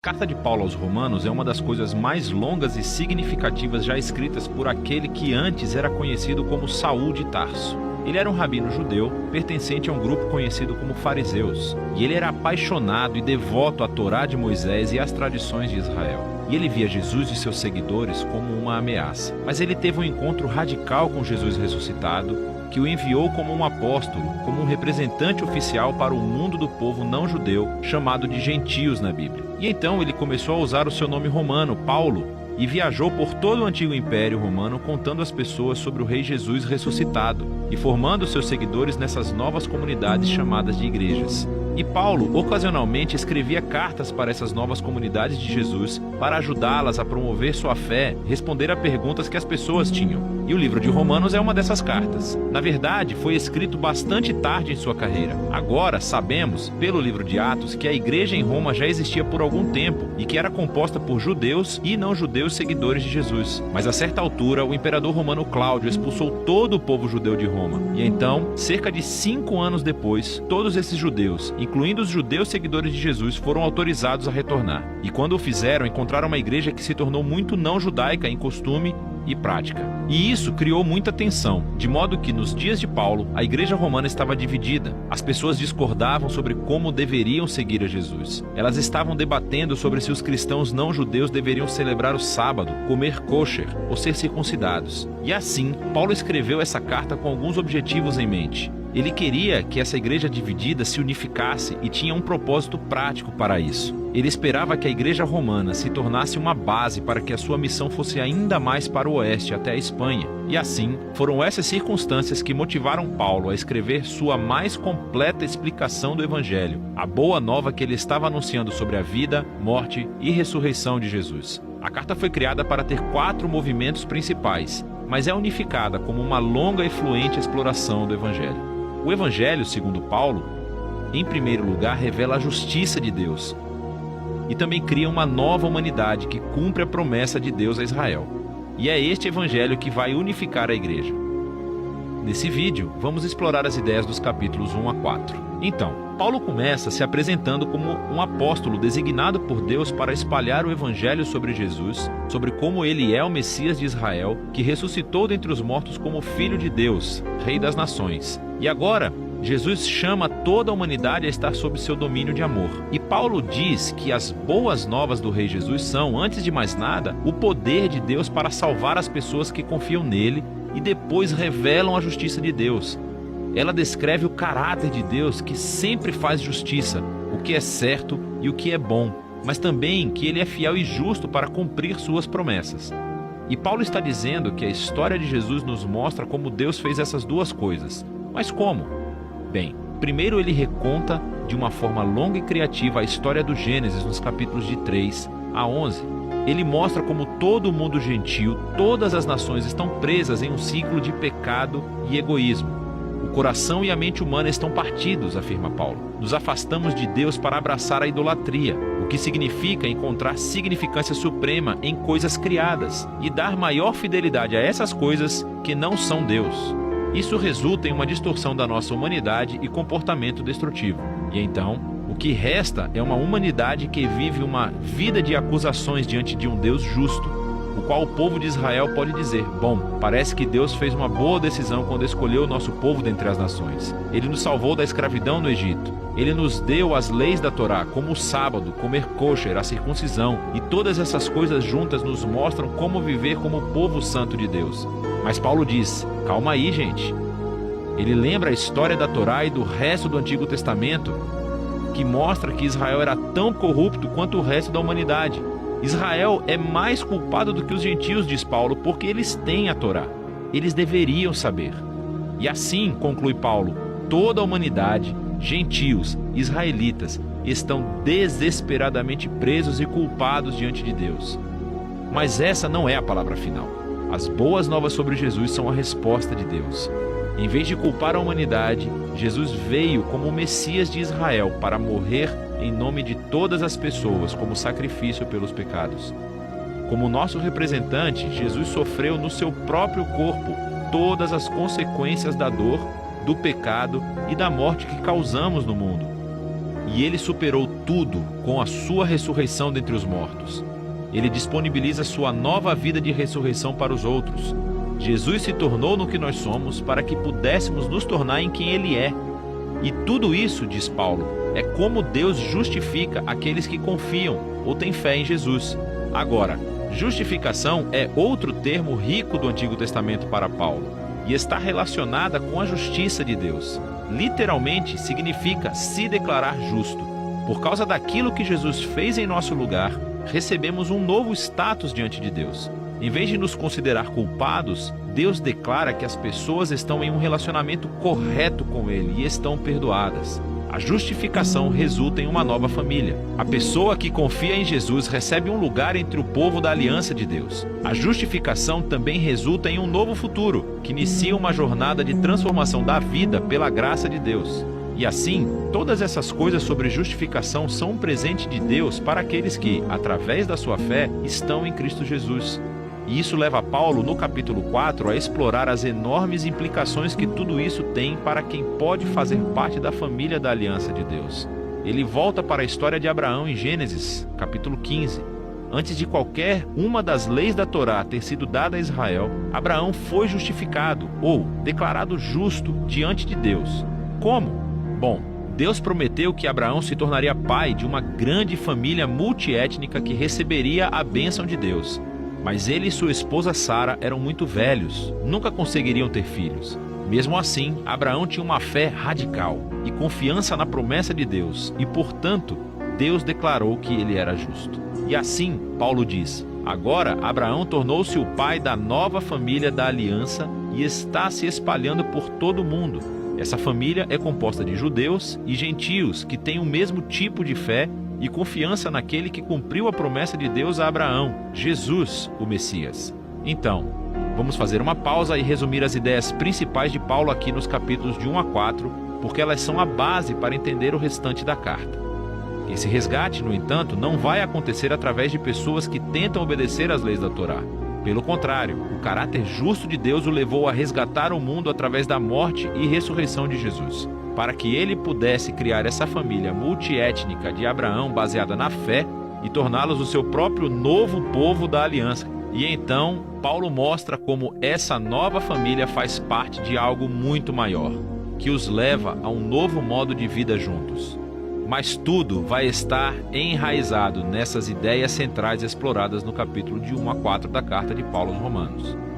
carta de Paulo aos Romanos é uma das coisas mais longas e significativas já escritas por aquele que antes era conhecido como Saul de Tarso. Ele era um rabino judeu, pertencente a um grupo conhecido como fariseus, e ele era apaixonado e devoto à Torá de Moisés e às tradições de Israel. E ele via Jesus e seus seguidores como uma ameaça. Mas ele teve um encontro radical com Jesus ressuscitado, que o enviou como um apóstolo, como um representante oficial para o mundo do povo não judeu, chamado de gentios na Bíblia. E então ele começou a usar o seu nome romano, Paulo, e viajou por todo o antigo Império Romano contando às pessoas sobre o Rei Jesus ressuscitado e formando seus seguidores nessas novas comunidades chamadas de igrejas. E Paulo, ocasionalmente, escrevia cartas para essas novas comunidades de Jesus para ajudá-las a promover sua fé, responder a perguntas que as pessoas tinham. E o livro de Romanos é uma dessas cartas. Na verdade, foi escrito bastante tarde em sua carreira. Agora, sabemos, pelo livro de Atos, que a igreja em Roma já existia por algum tempo e que era composta por judeus e não-judeus seguidores de Jesus. Mas a certa altura, o imperador romano Cláudio expulsou todo o povo judeu de Roma. E então, cerca de 5 anos depois, todos esses judeus, incluindo os judeus seguidores de Jesus, foram autorizados a retornar. E quando o fizeram, encontraram uma igreja que se tornou muito não judaica em costume e prática. E isso criou muita tensão, de modo que nos dias de Paulo, a igreja romana estava dividida. As pessoas discordavam sobre como deveriam seguir a Jesus. Elas estavam debatendo sobre se os cristãos não judeus deveriam celebrar o sábado, comer kosher ou ser circuncidados. E assim, Paulo escreveu essa carta com alguns objetivos em mente. Ele queria que essa igreja dividida se unificasse e tinha um propósito prático para isso. Ele esperava que a igreja romana se tornasse uma base para que a sua missão fosse ainda mais para o oeste, até a Espanha. E assim, foram essas circunstâncias que motivaram Paulo a escrever sua mais completa explicação do Evangelho, a boa nova que ele estava anunciando sobre a vida, morte e ressurreição de Jesus. A carta foi criada para ter 4 movimentos principais, mas é unificada como uma longa e fluente exploração do Evangelho. O Evangelho, segundo Paulo, em primeiro lugar, revela a justiça de Deus e também cria uma nova humanidade que cumpre a promessa de Deus a Israel. E é este Evangelho que vai unificar a igreja. Nesse vídeo, vamos explorar as ideias dos capítulos 1 a 4. Então, Paulo começa se apresentando como um apóstolo designado por Deus para espalhar o Evangelho sobre Jesus, sobre como ele é o Messias de Israel, que ressuscitou dentre os mortos como Filho de Deus, Rei das Nações. E agora, Jesus chama toda a humanidade a estar sob seu domínio de amor. E Paulo diz que as boas novas do Rei Jesus são, antes de mais nada, o poder de Deus para salvar as pessoas que confiam nele e depois revelam a justiça de Deus. Ela descreve o caráter de Deus que sempre faz justiça, o que é certo e o que é bom, mas também que ele é fiel e justo para cumprir suas promessas. E Paulo está dizendo que a história de Jesus nos mostra como Deus fez essas duas coisas. Mas como? Bem, primeiro ele reconta de uma forma longa e criativa a história do Gênesis nos capítulos de 3 a 11. Ele mostra como todo o mundo gentil, todas as nações estão presas em um ciclo de pecado e egoísmo. O coração e a mente humana estão partidos, afirma Paulo. Nos afastamos de Deus para abraçar a idolatria, o que significa encontrar significância suprema em coisas criadas e dar maior fidelidade a essas coisas que não são Deus. Isso resulta em uma distorção da nossa humanidade e comportamento destrutivo. E então, o que resta é uma humanidade que vive uma vida de acusações diante de um Deus justo, o qual o povo de Israel pode dizer: bom, parece que Deus fez uma boa decisão quando escolheu o nosso povo dentre as nações. Ele nos salvou da escravidão no Egito. Ele nos deu as leis da Torá, como o sábado, comer kosher, a circuncisão, e todas essas coisas juntas nos mostram como viver como povo santo de Deus. Mas Paulo diz: calma aí, gente. Ele lembra a história da Torá e do resto do Antigo Testamento, que mostra que Israel era tão corrupto quanto o resto da humanidade. Israel é mais culpado do que os gentios, diz Paulo, porque eles têm a Torá. Eles deveriam saber. E assim, conclui Paulo, toda a humanidade, gentios, israelitas, estão desesperadamente presos e culpados diante de Deus. Mas essa não é a palavra final. As boas novas sobre Jesus são a resposta de Deus. Em vez de culpar a humanidade, Jesus veio como o Messias de Israel para morrer em nome de todas as pessoas como sacrifício pelos pecados. Como nosso representante, Jesus sofreu no seu próprio corpo todas as consequências da dor, do pecado e da morte que causamos no mundo. e ele superou tudo com a sua ressurreição dentre os mortos. Ele disponibiliza sua nova vida de ressurreição para os outros. Jesus se tornou no que nós somos para que pudéssemos nos tornar em quem Ele é. E tudo isso, diz Paulo, é como Deus justifica aqueles que confiam ou têm fé em Jesus. Agora, justificação é outro termo rico do Antigo Testamento para Paulo e está relacionada com a justiça de Deus. Literalmente significa se declarar justo. Por causa daquilo que Jesus fez em nosso lugar, recebemos um novo status diante de Deus. Em vez de nos considerar culpados, Deus declara que as pessoas estão em um relacionamento correto com Ele e estão perdoadas. A justificação resulta em uma nova família. A pessoa que confia em Jesus recebe um lugar entre o povo da aliança de Deus. A justificação também resulta em um novo futuro, que inicia uma jornada de transformação da vida pela graça de Deus. E assim, todas essas coisas sobre justificação são um presente de Deus para aqueles que, através da sua fé, estão em Cristo Jesus. E isso leva Paulo, no capítulo 4, a explorar as enormes implicações que tudo isso tem para quem pode fazer parte da família da aliança de Deus. Ele volta para a história de Abraão em Gênesis, capítulo 15. Antes de qualquer uma das leis da Torá ter sido dada a Israel, Abraão foi justificado, ou declarado justo, diante de Deus. Como? Bom, Deus prometeu que Abraão se tornaria pai de uma grande família multiétnica que receberia a bênção de Deus. Mas ele e sua esposa Sara eram muito velhos, nunca conseguiriam ter filhos. Mesmo assim, Abraão tinha uma fé radical e confiança na promessa de Deus, e portanto, Deus declarou que ele era justo. E assim, Paulo diz, agora Abraão tornou-se o pai da nova família da aliança e está se espalhando por todo o mundo. Essa família é composta de judeus e gentios que têm o mesmo tipo de fé e confiança naquele que cumpriu a promessa de Deus a Abraão, Jesus, o Messias. Então, vamos fazer uma pausa e resumir as ideias principais de Paulo aqui nos capítulos de 1 a 4, porque elas são a base para entender o restante da carta. Esse resgate, no entanto, não vai acontecer através de pessoas que tentam obedecer às leis da Torá. Pelo contrário, o caráter justo de Deus o levou a resgatar o mundo através da morte e ressurreição de Jesus, para que ele pudesse criar essa família multiétnica de Abraão baseada na fé e torná-los o seu próprio novo povo da aliança. E então, Paulo mostra como essa nova família faz parte de algo muito maior, que os leva a um novo modo de vida juntos. Mas tudo vai estar enraizado nessas ideias centrais exploradas no capítulo de 1 a 4 da carta de Paulo aos Romanos.